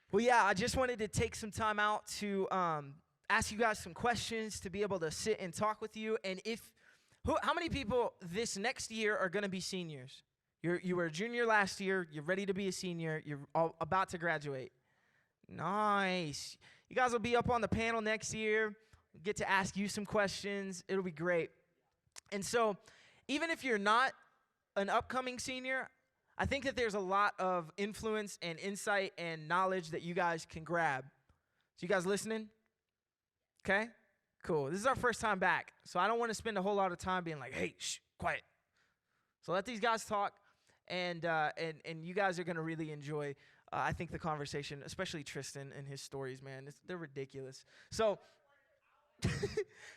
Well, yeah, I just wanted to take some time out to ask you guys some questions to be able to sit and talk with you. And how many people this next year are going to be seniors? You were a junior last year. You're ready to be a senior. You're about to graduate. Nice. You guys will be up on the panel next year. Get to ask you some questions. It'll be great. And so, even if you're not an upcoming senior, I think that there's a lot of influence and insight and knowledge that you guys can grab. So you guys listening? Okay? Cool. This is our first time back, so I don't want to spend a whole lot of time being like, hey, shh, quiet. So let these guys talk, and you guys are going to really enjoy, I think, the conversation, especially Tristan and his stories, man. They're ridiculous. So,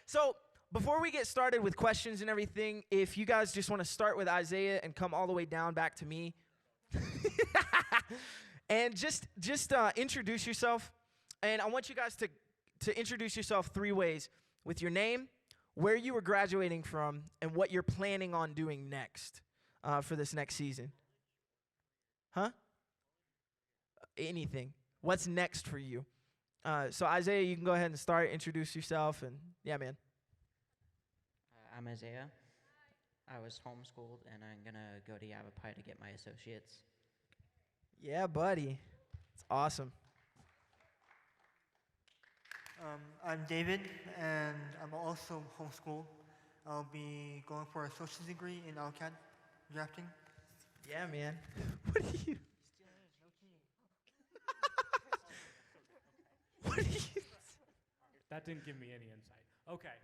so before we get started with questions and everything, if you guys just want to start with Isaiah and come all the way down back to me, and just introduce yourself. And I want you guys to introduce yourself 3 ways: with your name, where you were graduating from, and what you're planning on doing next for this next season. Huh? Anything. What's next for you? So Isaiah, you can go ahead and start. Introduce yourself, and yeah, man. I'm Isaiah. I was homeschooled, and I'm going to go to Yavapai to get my associates. Yeah, buddy. It's awesome. I'm David, and I'm also homeschooled. I'll be going for a associate's degree in AutoCAD drafting. Yeah, man. What are you? What are you? That didn't give me any insight. Okay.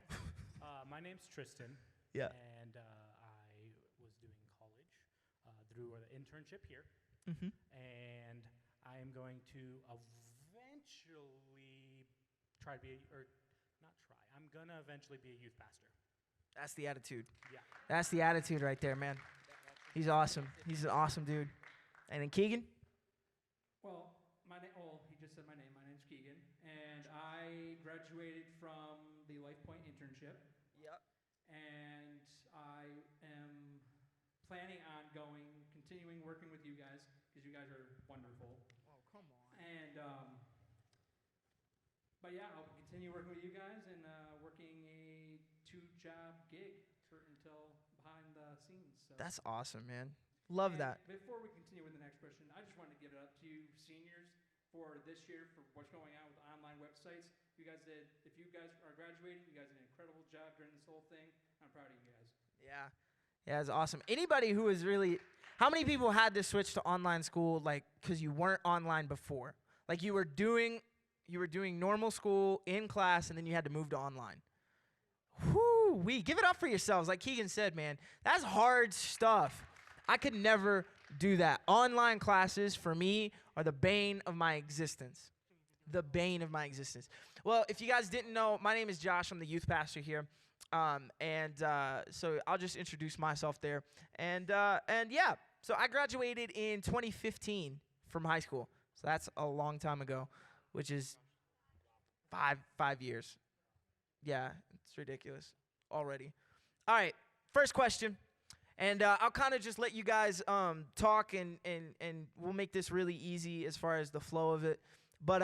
My name's Tristan. Yeah. And I was doing college through an internship here. Mm-hmm. And I am going to eventually I'm going to eventually be a youth pastor. That's the attitude. Yeah. That's the attitude right there, man. He's awesome. He's an awesome dude. And then Keegan? Well, he just said my name. My name's Keegan, and I graduated from the LifePoint internship. Yep. And I am planning on continuing working with you guys, because you guys are wonderful. Oh, come on. And, but yeah, I'll continue working with you guys and working a 2-job gig until behind the scenes. So. That's awesome, man. Love that. Before we continue with the next question, I just wanted to give it up to you seniors for this year for what's going on with online websites. If you guys are graduating, you guys did an incredible job during this whole thing. I'm proud of you guys. Yeah. Yeah, it's awesome. Anybody who is really, how many people had to switch to online school, like, because you weren't online before? Like, you were doing normal school in class, and then you had to move to online. Whoo, give it up for yourselves. Like Keegan said, man, that's hard stuff. I could never do that. Online classes, for me, are the bane of my existence. The bane of my existence. Well, if you guys didn't know, my name is Josh. I'm the youth pastor here. So I'll just introduce myself there. And yeah, so I graduated in 2015 from high school. So that's a long time ago, which is five years. Yeah, it's ridiculous already. All right, first question. And I'll kind of just let you guys talk, and we'll make this really easy as far as the flow of it. But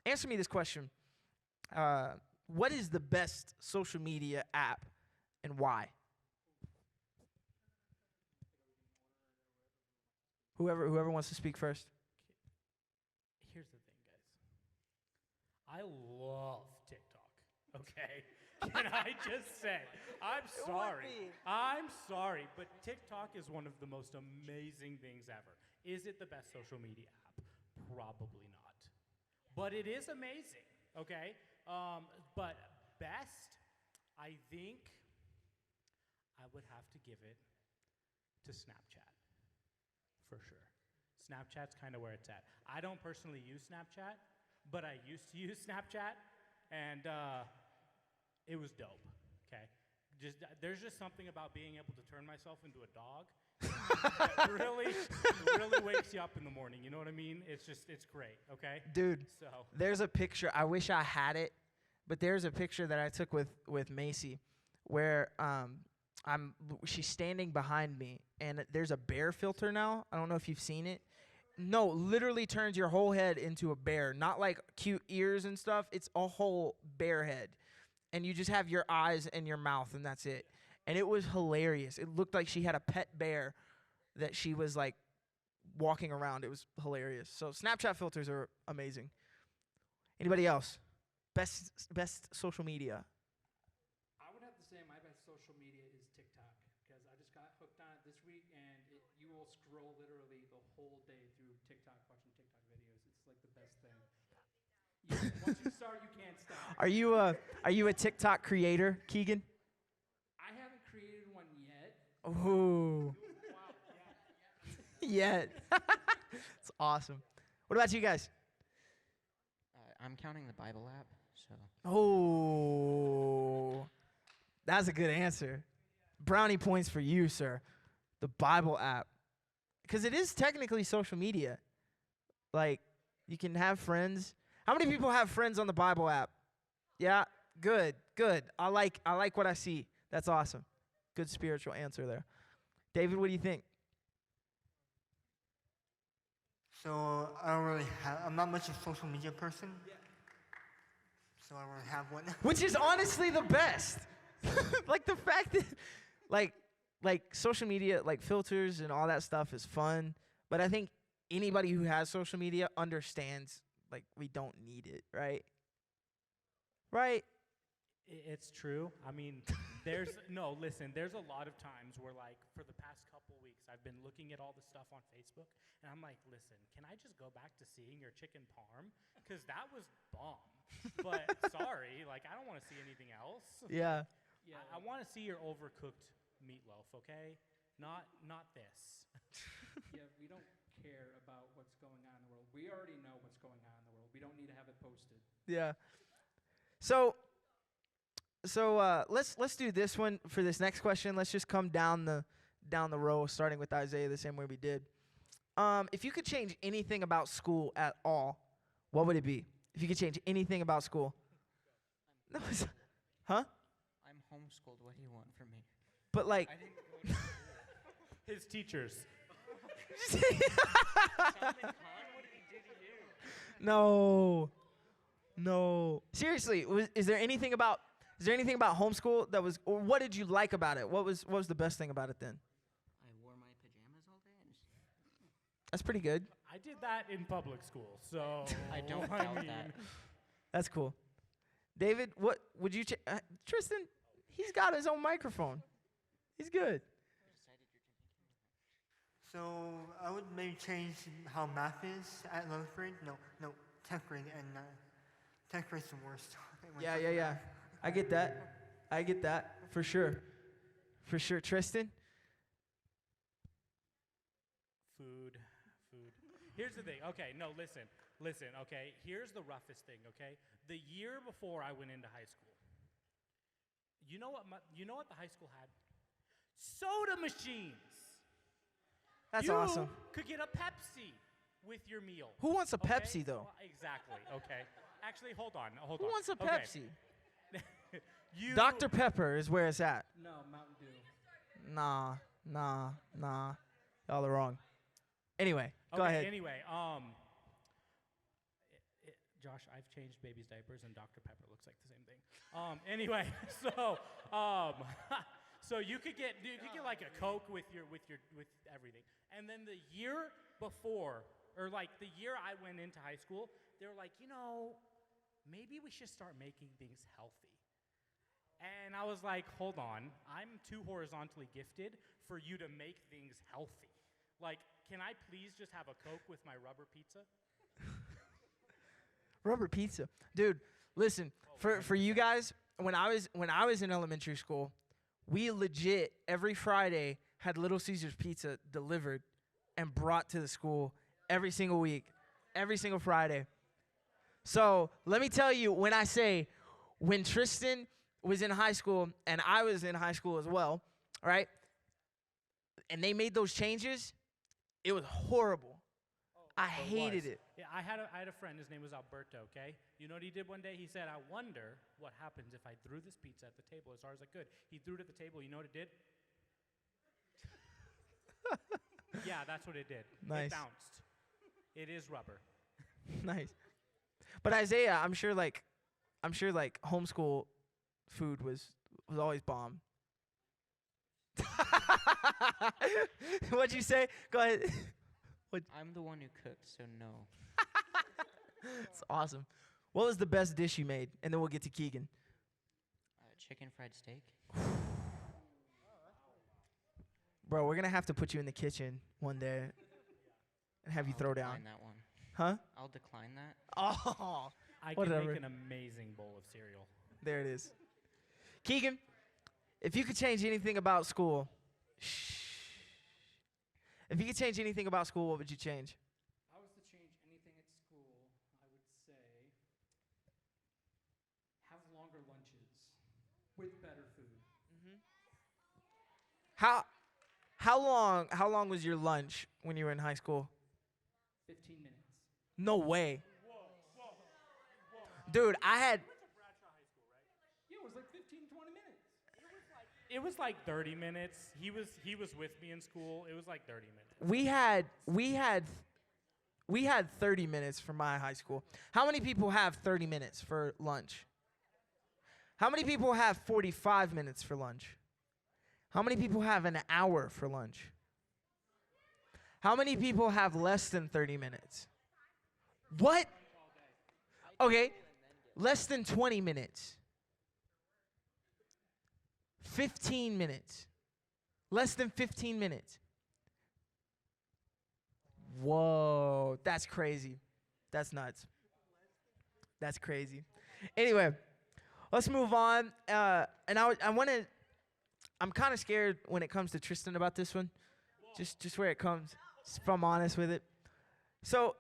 answer me this question. What is the best social media app and why? Whoever wants to speak first. Here's the thing, guys. I love TikTok, okay? Can I just say, I'm sorry, but TikTok is one of the most amazing things ever. Is it the best social media app? Probably not. But it is amazing, okay? But best, I think I would have to give it to Snapchat, for sure. Snapchat's kind of where it's at. I don't personally use Snapchat, but I used to use Snapchat, and it was dope, okay? There's just something about being able to turn myself into a dog that really wakes you up in the morning, you know what I mean? It's great, okay? Dude, so there's a picture, I wish I had it, but there's a picture that I took with Macy where she's standing behind me, and there's a bear filter now. I don't know if you've seen it. No, literally turns your whole head into a bear. Not like cute ears and stuff. It's a whole bear head. And you just have your eyes and your mouth, and that's it. And it was hilarious. It looked like she had a pet bear that she was like walking around. It was hilarious. So Snapchat filters are amazing. Anybody else? Best social media. I would have to say my best social media is TikTok because I just got hooked on it this week, and you will scroll literally the whole day through TikTok, watching TikTok videos. It's like the best thing. Once you start, you can't stop. Are you a TikTok creator, Keegan? I haven't created one yet. Ooh. Yet. It's awesome. What about you guys? I'm counting the Bible app, so. Oh. That's a good answer. Brownie points for you, sir. The Bible app. Because it is technically social media. Like, you can have friends. How many people have friends on the Bible app? Yeah? Good. I like what I see. That's awesome. Good spiritual answer there. David, what do you think? So I'm not much of a social media person. So I don't really have one. Which is honestly the best. Like the fact that like social media, like filters and all that stuff is fun. But I think anybody who has social media understands like we don't need it, right? Right? It's true. I mean, there's a lot of times where, like, for the past couple weeks, I've been looking at all the stuff on Facebook, and I'm like, listen, can I just go back to seeing your chicken parm? Because that was bomb. But sorry, like, I don't want to see anything else. Yeah. Yeah, I want to see your overcooked meatloaf, okay? Not this. yeah, we don't care about what's going on in the world. We already know what's going on in the world. We don't need to have it posted. Yeah. So let's do this one for this next question. Let's just come down the row, starting with Isaiah the same way we did. If you could change anything about school at all, what would it be? If you could change anything about school. No, huh? I'm homeschooled. What do you want from me? But like I didn't go to school. His teachers. No. Seriously, is there anything about homeschool that was, or what did you like about it? What was the best thing about it then? I wore my pajamas all day. That's pretty good. I did that in public school, so I don't doubt that. That's cool. David, what would you Tristan, he's got his own microphone. He's good. So I would maybe change how math is at 11th grade. No, 10th grade, and 10th grade's the worst. Yeah. I get that. For sure. Tristan? Food. Here's the thing. Okay, no, listen, okay? Here's the roughest thing, okay? The year before I went into high school, you know what the high school had? Soda machines. That's you awesome. Could get a Pepsi with your meal. Who wants a okay? Pepsi though? Well, exactly, okay. Actually, hold on. Who wants a Okay. Pepsi? Dr. Pepper is where it's at. No, Mountain Dew. Nah. Y'all are wrong. Anyway, go ahead. Anyway, Josh, I've changed babies' diapers, and Dr. Pepper looks like the same thing. Anyway, so you could get like a Coke with everything, and then the year before, or like the year I went into high school, they were like, maybe we should start making things healthy. And I was like, hold on, I'm too horizontally gifted for you to make things healthy. Like, can I please just have a Coke with my rubber pizza? Rubber pizza. Dude, listen, for you guys, when I was in elementary school, we legit every Friday had Little Caesars pizza delivered and brought to the school every single week, every single Friday. So let me tell you, when Tristan was in high school and I was in high school as well, right? And they made those changes, it was horrible. I hated it. Yeah, I had a friend, his name was Alberto, okay? You know what he did one day? He said, I wonder what happens if I threw this pizza at the table as hard as I could. He threw it at the table, you know what it did? Yeah, that's what it did. Nice. It bounced. It is rubber. Nice. But Isaiah, I'm sure like homeschool food was always bomb. What'd you say? Go ahead. I'm the one who cooked, so no. It's awesome. What was the best dish you made? And then we'll get to Keegan. Chicken fried steak. Bro, we're gonna have to put you in the kitchen one day and have you throw down. Decline that one. Huh? I'll decline that. Oh, I Whatever. can make an amazing bowl of cereal. there it is. Keegan, if you could change anything about school, if you could change anything about school, what would you change? If I was to change anything at school, I would say have longer lunches with better food. How long was your lunch when you were in high school? 15 minutes. No way. Dude, I had Yeah, it was like 15, 20 minutes. It was like 30 minutes. He was with me in school. It was like 30 minutes. we had 30 minutes for my high school. How many people have 30 minutes for lunch? How many people have 45 minutes for lunch? How many people have an hour for lunch? How many people have less than 30 minutes? What? Okay, less than 20 minutes. 15 minutes. Less than 15 minutes. Whoa, that's crazy. That's nuts. That's crazy. Anyway, let's move on. And I'm kind of scared when it comes to Tristan about this one. Just where it comes, if I'm honest with it. So,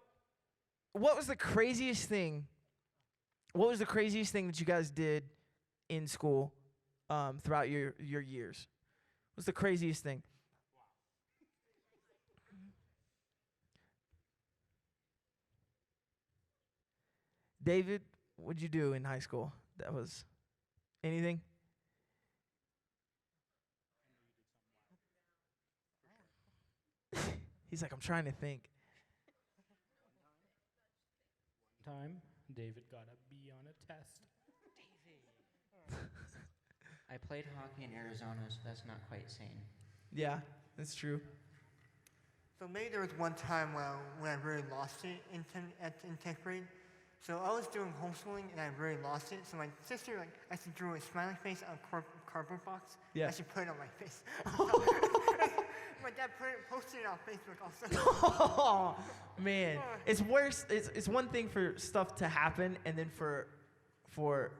what was the craziest thing? What was the craziest thing that you guys did in school throughout your years? What's the craziest thing? David, what'd you do in high school? That was anything? He's like, I'm trying to think. Time, David got a B on a test. I played hockey in Arizona, so that's not quite sane. Yeah, that's true. So maybe there was one time when I really lost it in 10th grade. So I was doing homeschooling and I really lost it. So my sister actually drew a smiley face on a cardboard box. Yeah. And she put it on my face. My dad posted it on Facebook also. Oh, man. It's worse. It's one thing for stuff to happen, and then for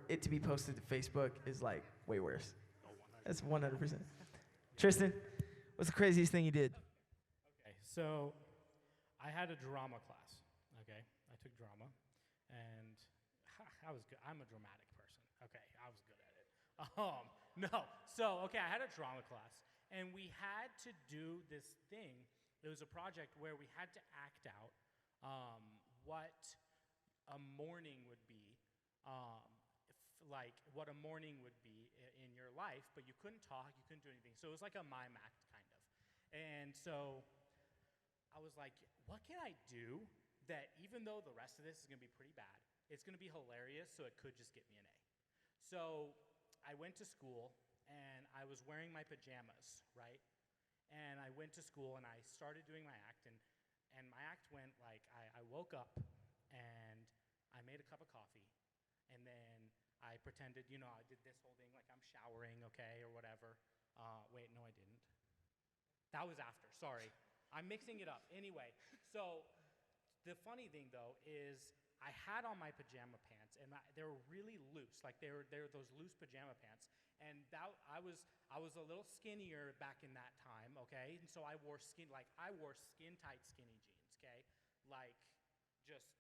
it to be posted to Facebook is like way worse. That's 100%. Tristan, what's the craziest thing you did? Okay, so I had a drama class. Okay, I took drama, and I was good. I'm a dramatic person. Okay, I was good at it. No. So okay, I had a drama class, and we had to do this thing. It was a project where we had to act out what a morning would be, like what a morning would be in your life, but you couldn't talk, you couldn't do anything. So it was like a mime act, kind of. And so I was like, what can I do that even though the rest of this is going to be pretty bad, it's going to be hilarious, so it could just get me an A. So I went to school, and I was wearing my pajamas, right? And I went to school, and I started doing my act, and my act went like, I woke up, and I made a cup of coffee, and then I pretended, I did this whole thing like I'm showering, okay, or whatever. Wait, no, I didn't. That was after, sorry. I'm mixing it up. Anyway, so the funny thing, though, is I had on my pajama pants, and they were really loose. Like, they were those loose pajama pants. And I was a little skinnier back in that time, okay? And so I wore skin-tight skinny jeans, okay? Like, just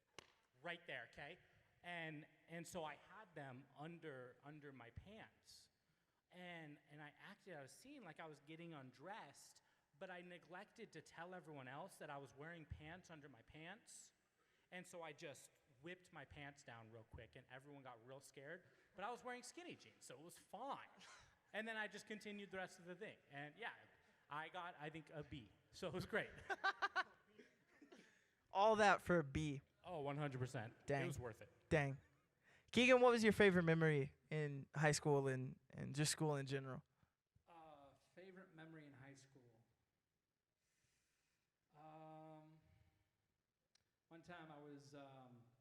right there, okay? And so I had them under my pants. And I acted out a scene like I was getting undressed, but I neglected to tell everyone else that I was wearing pants under my pants. And so I just whipped my pants down real quick, and everyone got real scared. But I was wearing skinny jeans, so it was fine. And then I just continued the rest of the thing. And yeah, I got, I think, a B. So it was great. all that for a B. Oh, 100%. Dang. It was worth it. Dang. Keegan, what was your favorite memory in high school and just school in general? Favorite memory in high school. One time I was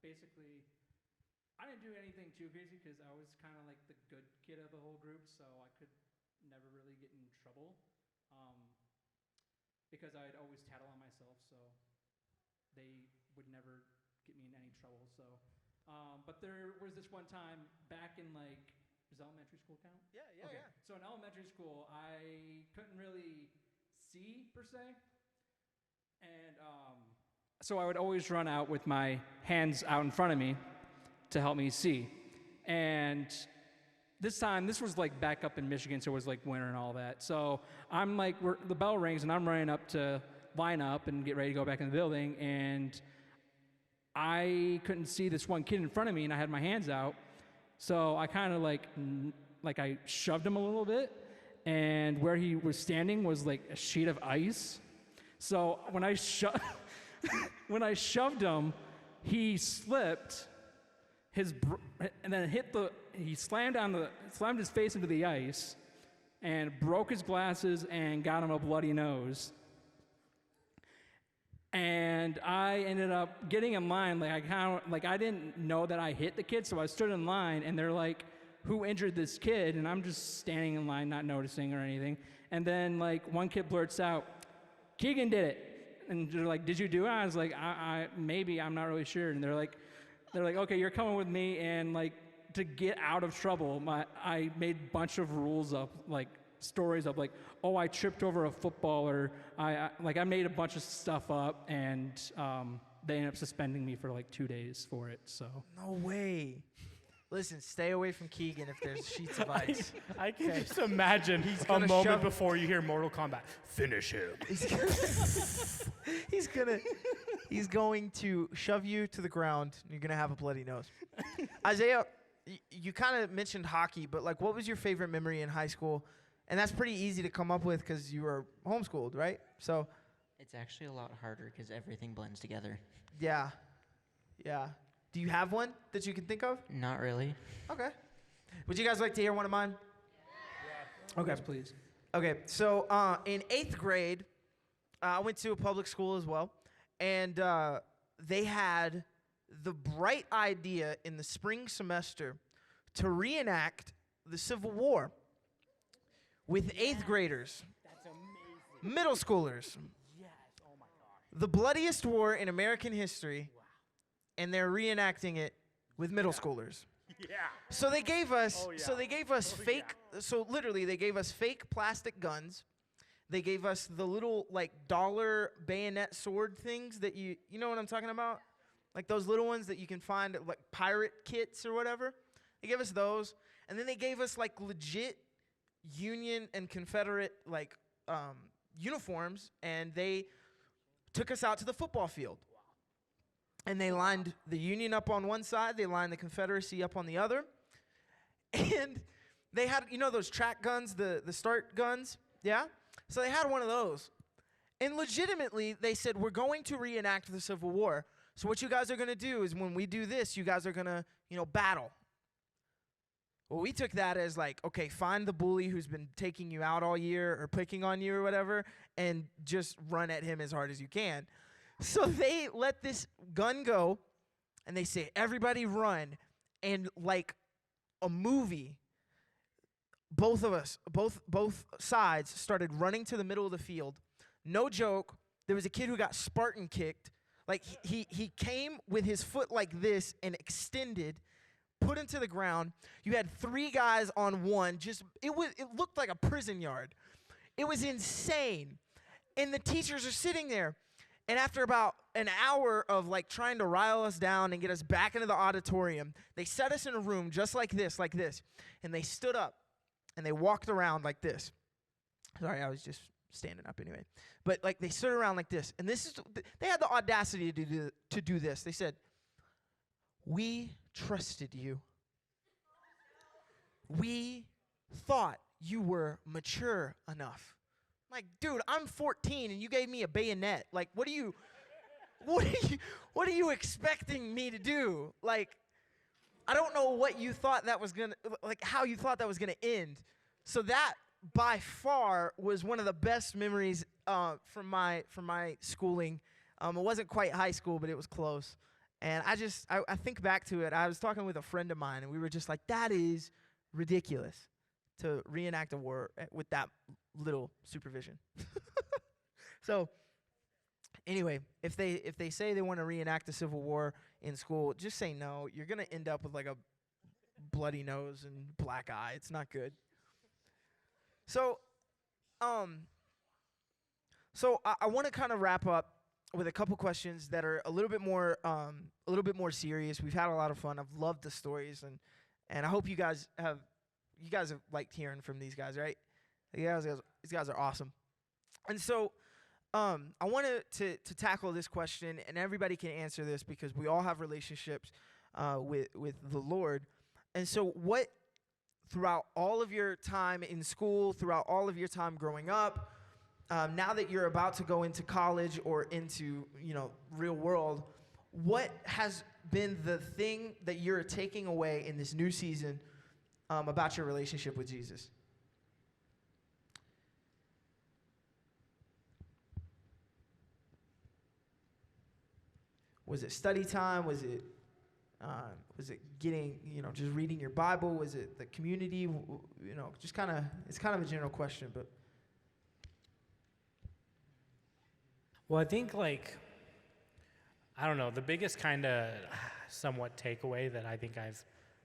basically, I didn't do anything too crazy because I was kind of like the good kid of the whole group, so I could never really get in trouble because I'd always tattle on myself, so they would never get me in any trouble. So, but there was this one time back in like, does elementary school count? Yeah. Okay. So in elementary school, I couldn't really see per se, and so I would always run out with my hands out in front of me to help me see. And this time, this was like back up in Michigan, so it was like winter and all that. So I'm like, the bell rings, and I'm running up to line up and get ready to go back in the building, and I couldn't see this one kid in front of me, and I had my hands out. So I kind of like I shoved him a little bit, and where he was standing was like a sheet of ice. So when I when I shoved him, he slipped, and then he slammed his face into the ice, and broke his glasses and got him a bloody nose. And I ended up getting in line, I didn't know that I hit the kid, so I stood in line, and they're like, "Who injured this kid?" And I'm just standing in line, not noticing or anything. And then like one kid blurts out, "Keegan did it." And they're like, "Did you do it?" I was like, I maybe, I'm not really sure. And they're like, "Okay, you're coming with me." And like, to get out of trouble, I made a bunch of rules up, like stories of like, oh, I tripped over a football, or I made a bunch of stuff up, and they ended up suspending me for like 2 days for it. So No way. Listen, stay away from Keegan if there's sheets of ice. I can just imagine a gonna moment shove- before you hear Mortal Kombat. Finish him. He's going to shove you to the ground, and you're going to have a bloody nose. Isaiah, you kind of mentioned hockey, but like, what was your favorite memory in high school? And that's pretty easy to come up with because you were homeschooled, right? So, It's actually a lot harder because everything blends together. yeah. Do you have one that you can think of? Not really. Okay. Would you guys like to hear one of mine? Okay. Yes, please. Okay, so in 8th grade, I went to a public school as well, and they had the bright idea in the spring semester to reenact the Civil War with 8th graders, That's amazing. middle schoolers, Yes. Oh my gosh. the bloodiest war in American history, and they're reenacting it with middle schoolers. Yeah. So they gave us, Oh, yeah. fake. So literally, they gave us fake plastic guns. They gave us the little like dollar bayonet sword things that you know what I'm talking about, like those little ones that you can find at like pirate kits or whatever. They gave us those, and then they gave us like legit Union and Confederate like uniforms, and they took us out to the football field. And they lined the Union up on one side, they lined the Confederacy up on the other. And they had, those track guns, the start guns, yeah? So they had one of those. And legitimately, they said, we're going to reenact the Civil War. So what you guys are going to do is when we do this, you guys are going to, battle. Well, we took that as like, okay, find the bully who's been taking you out all year or picking on you or whatever, and just run at him as hard as you can. So they let this gun go, and they say, everybody run. And like a movie, both of us, both sides started running to the middle of the field. No joke, there was a kid who got Spartan kicked. Like he came with his foot like this and extended, put him to the ground. You had 3 guys on one. It looked like a prison yard. It was insane. And the teachers are sitting there. And after about an hour of like trying to rile us down and get us back into the auditorium, they set us in a room just like this, and they stood up and they walked around like this. Sorry, I was just standing up anyway. But like they stood around like this, and they had the audacity to do this. They said, "We trusted you. We thought you were mature enough." Like, dude, I'm 14 and you gave me a bayonet. Like, what are you what are you expecting me to do? Like, I don't know what you thought that was gonna, like, how you thought that was gonna end. So that by far was one of the best memories from my schooling. It wasn't quite high school, but it was close. And I think back to it. I was talking with a friend of mine, and we were just like, that is ridiculous to reenact a war with that little supervision. So anyway, if they say they want to reenact a civil war in school, just say no. You're going to end up with like a bloody nose and black eye. It's not good. So I want to kind of wrap up with a couple questions that are a little bit more serious. We've had a lot of fun. I've loved the stories, and I hope you guys have liked hearing from these guys, right? These guys are awesome. And so I wanted to tackle this question, and everybody can answer this because we all have relationships with the Lord. And so what, throughout all of your time in school, throughout all of your time growing up, now that you're about to go into college or into, real world, what has been the thing that you're taking away in this new season about your relationship with Jesus? Was it study time? Was it getting, just reading your Bible? Was it the community? Just kind of, it's kind of a general question, but. Well, I think, I don't know, the biggest kind of somewhat takeaway that I think I've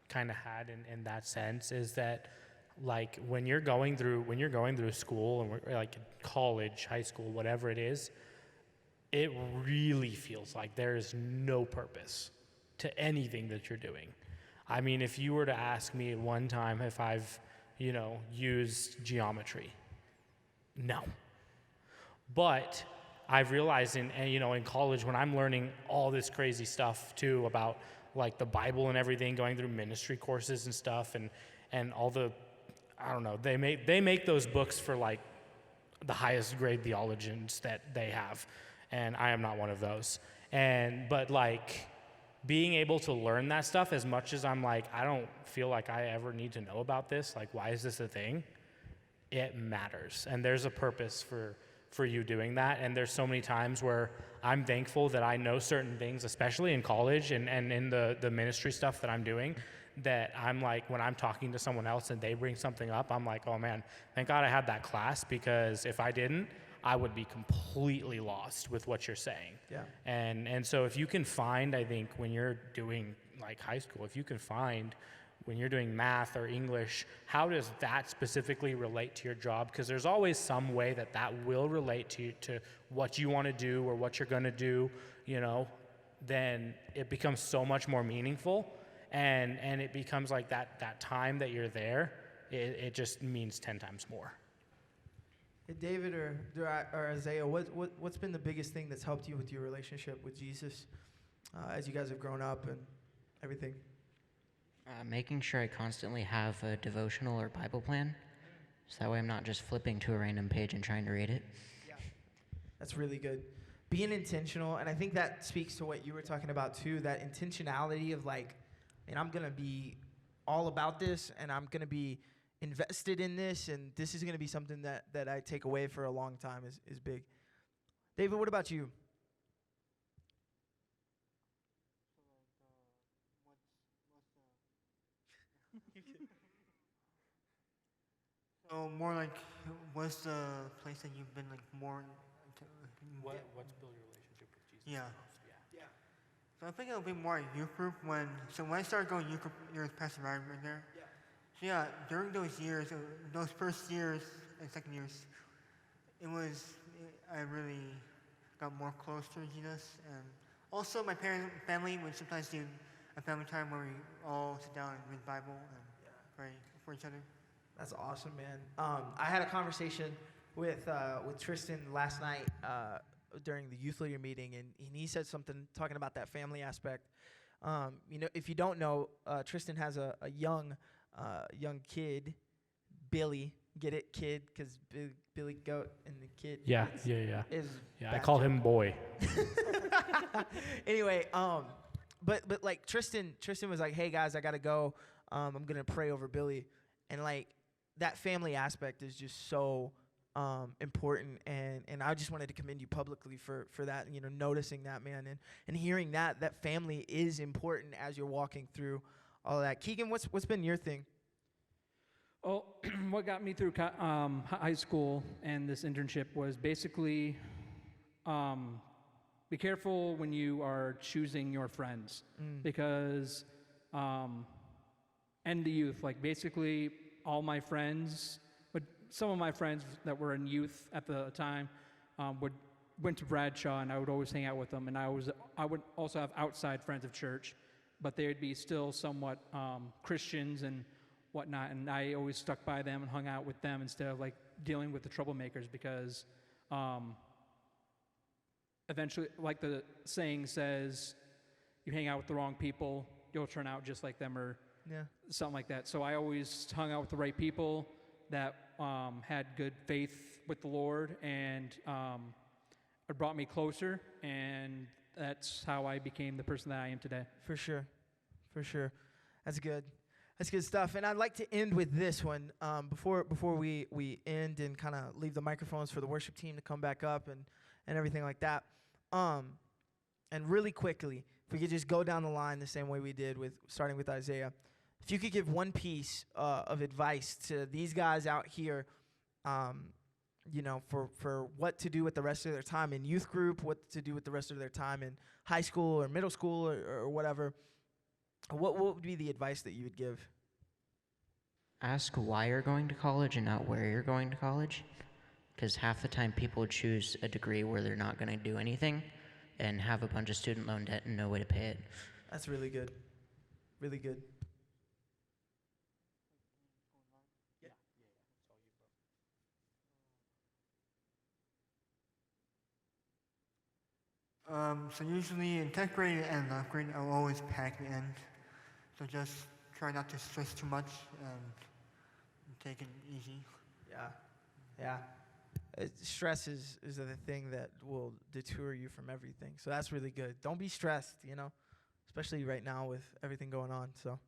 kind of had in that sense is that, when you're going through school and like college, high school, whatever it is, it really feels like there is no purpose to anything that you're doing. I mean, if you were to ask me at one time if I've, used geometry, no. But I've realized in college when I'm learning all this crazy stuff too about the Bible and everything, going through ministry courses and stuff, and all the, I don't know, they make those books for the highest grade theologians that they have, and I am not one of those. But being able to learn that stuff, as much as I'm I don't feel like I ever need to know about this, why is this a thing? It matters, and there's a purpose for you doing that. And there's so many times where I'm thankful that I know certain things, especially in college and in the ministry stuff that I'm doing, that I'm when I'm talking to someone else and they bring something up, I'm oh man, thank God I had that class, because if I didn't, I would be completely lost with what you're saying. Yeah. And so if you can find, I think, when you're doing high school, if you can find when you're doing math or English, how does that specifically relate to your job? Because there's always some way that will relate to what you want to do or what you're going to do, then it becomes so much more meaningful. And it becomes that time that you're there, it just means 10 times more. Hey, David or Isaiah, what's been the biggest thing that's helped you with your relationship with Jesus as you guys have grown up and everything? Making sure I constantly have a devotional or Bible plan, so that way I'm not just flipping to a random page and trying to read it. Yeah, that's really good. Being intentional, and I think that speaks to what you were talking about too, that intentionality of and I'm going to be all about this, and I'm going to be invested in this, and this is going to be something that I take away for a long time is big. David, what about you? So more what's the place that you've been more into? What's built your relationship with Jesus? Yeah. Yeah. So I think it'll be more a youth group when I started going youth group, there was Pastor Ryan right there. Yeah. So yeah, during those years, those first years and second years, I really got more close to Jesus. And also my family would sometimes do a family time where we all sit down and read the Bible and pray for each other. That's awesome, man. I had a conversation with Tristan last night during the youth leader meeting, and he said something talking about that family aspect. If you don't know, Tristan has a young kid, Billy. Get it, kid? Because Billy Goat and the kid. Yeah. Is I call him boy. Anyway, but like Tristan was like, hey guys, I gotta go. I'm gonna pray over Billy, and like that family aspect is just so important, and I just wanted to commend you publicly for that, noticing that, man, and hearing that family is important as you're walking through all of that. Keegan, what's been your thing? Well, what got me through high school and this internship was basically be careful when you are choosing your friends because, and the youth, like basically all my friends, but some of my friends that were in youth at the time went to Bradshaw, and I would always hang out with them, and I would also have outside friends of church, but they would be still somewhat Christians and whatnot, and I always stuck by them and hung out with them instead of like dealing with the troublemakers because eventually, like the saying says, you hang out with the wrong people, you'll turn out just like them or something like that. So I always hung out with the right people that had good faith with the Lord, and it brought me closer, and that's how I became the person that I am today. For sure. That's good. That's good stuff. And I'd like to end with this one before we end and kind of leave the microphones for the worship team to come back up and everything like that. And really quickly, if we could just go down the line the same way we did starting with Isaiah. If you could give one piece of advice to these guys out here, for what to do with the rest of their time in youth group, what to do with the rest of their time in high school or middle school or whatever, what would be the advice that you would give? Ask why you're going to college and not where you're going to college. Because half the time people choose a degree where they're not going to do anything and have a bunch of student loan debt and no way to pay it. That's really good. Really good. So usually in 10th grade and 11th grade, I'll always panic at the end. So just try not to stress too much and take it easy. Yeah. Stress is the thing that will deter you from everything. So that's really good. Don't be stressed, especially right now with everything going on. So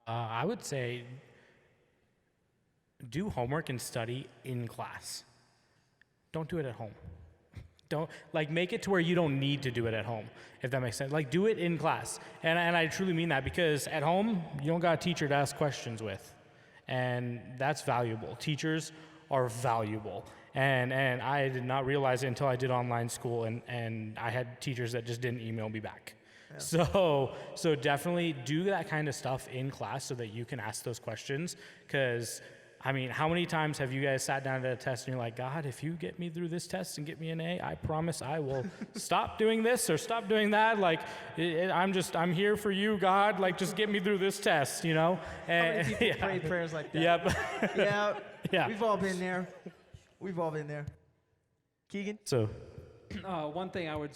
I would say do homework and study in class. Don't do it at home. Don't make it to where you don't need to do it at home, if that makes sense. Like, do it in class. And I truly mean that, because at home, you don't got a teacher to ask questions with. And that's valuable. Teachers are valuable. And I did not realize it until I did online school, and I had teachers that just didn't email me back. Yeah. So definitely do that kind of stuff in class so that you can ask those questions, because I mean, how many times have you guys sat down at a test and you're like, God, if you get me through this test and get me an A, I promise I will stop doing this or stop doing that. Like, I'm here for you, God. Like, just get me through this test, And, how many people prayed prayers like that? Yep. Yeah. We've all been there. Keegan? So, one thing I would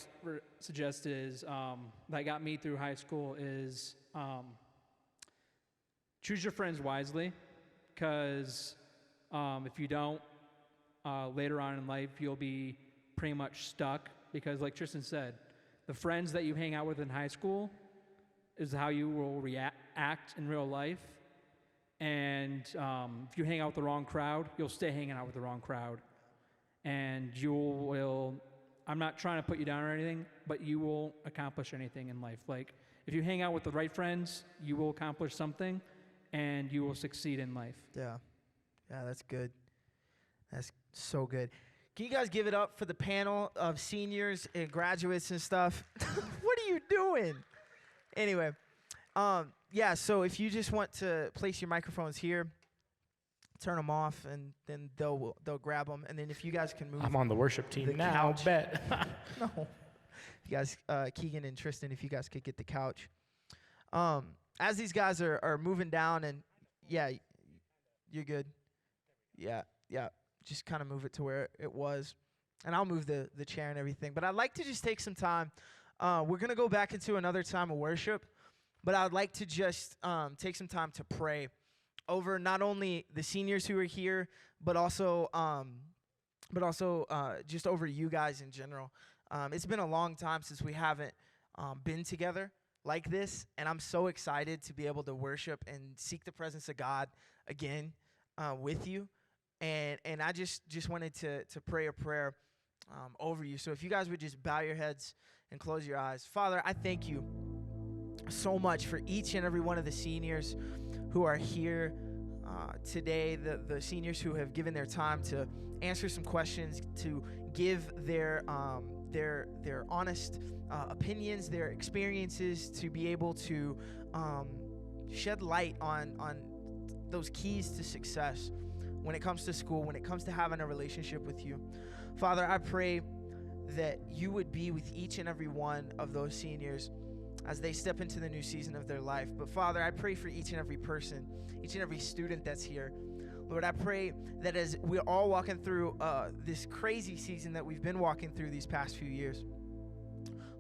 suggest is that got me through high school is choose your friends wisely. Because if you don't, later on in life, you'll be pretty much stuck. Because like Tristan said, the friends that you hang out with in high school is how you will act in real life. And if you hang out with the wrong crowd, you'll stay hanging out with the wrong crowd. And I'm not trying to put you down or anything, but you will accomplish anything in life. Like, if you hang out with the right friends, you will accomplish something. And you will succeed in life. Yeah, that's good. That's so good. Can you guys give it up for the panel of seniors and graduates and stuff? What are you doing? Anyway, so if you just want to place your microphones here, turn them off, and then they'll grab them. And then if you guys can move. I'm on the worship team now, couch. bet. No. You guys, Keegan and Tristan, if you guys could get the couch. As these guys are moving down, and you're good. Yeah. Just kind of move it to where it was. And I'll move the chair and everything. But I'd like to just take some time. We're going to go back into another time of worship. But I'd like to just take some time to pray over not only the seniors who are here, but also just over you guys in general. It's been a long time since we haven't been together like this, and I'm so excited to be able to worship and seek the presence of God again with you. And I just wanted to pray a prayer over you. So if you guys would just bow your heads and close your eyes. Father, I thank you so much for each and every one of the seniors who are here today, the seniors who have given their time to answer some questions, to give their honest opinions, their experiences, to be able to shed light on those keys to success when it comes to school, when it comes to having a relationship with you. Father, I pray that you would be with each and every one of those seniors as they step into the new season of their life. But Father, I pray for each and every person, each and every student that's here. Lord, I pray that as we're all walking through this crazy season that we've been walking through these past few years,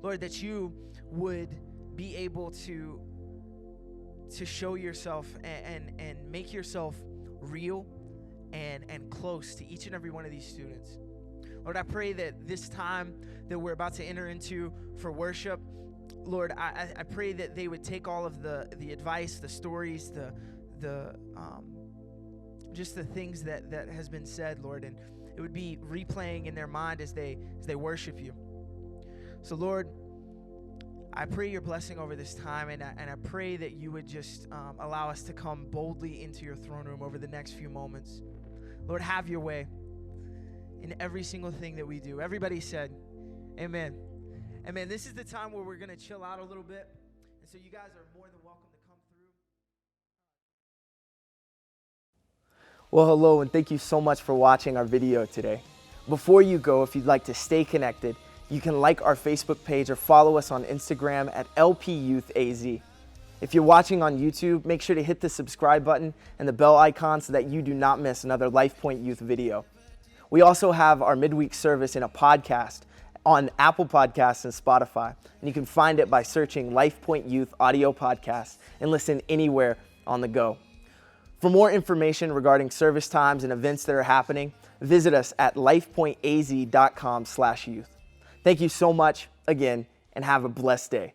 Lord, that you would be able to show yourself and make yourself real and close to each and every one of these students. Lord, I pray that this time that we're about to enter into for worship, Lord, I pray that they would take all of the advice, the stories, the just the things that has been said, Lord, and it would be replaying in their mind as they worship you. So, Lord, I pray your blessing over this time, and I pray that you would just allow us to come boldly into your throne room over the next few moments. Lord, have your way in every single thing that we do. Everybody said, amen. Amen. This is the time where we're going to chill out a little bit, and so you guys are more than welcome to come through. Well, hello, and thank you so much for watching our video today. Before you go, if you'd like to stay connected, you can like our Facebook page or follow us on Instagram at LPYouthAZ. If you're watching on YouTube, make sure to hit the subscribe button and the bell icon so that you do not miss another LifePoint Youth video. We also have our midweek service in a podcast on Apple Podcasts and Spotify, and you can find it by searching LifePoint Youth Audio Podcast and listen anywhere on the go. For more information regarding service times and events that are happening, visit us at lifepointaz.com/youth. Thank you so much again, and have a blessed day.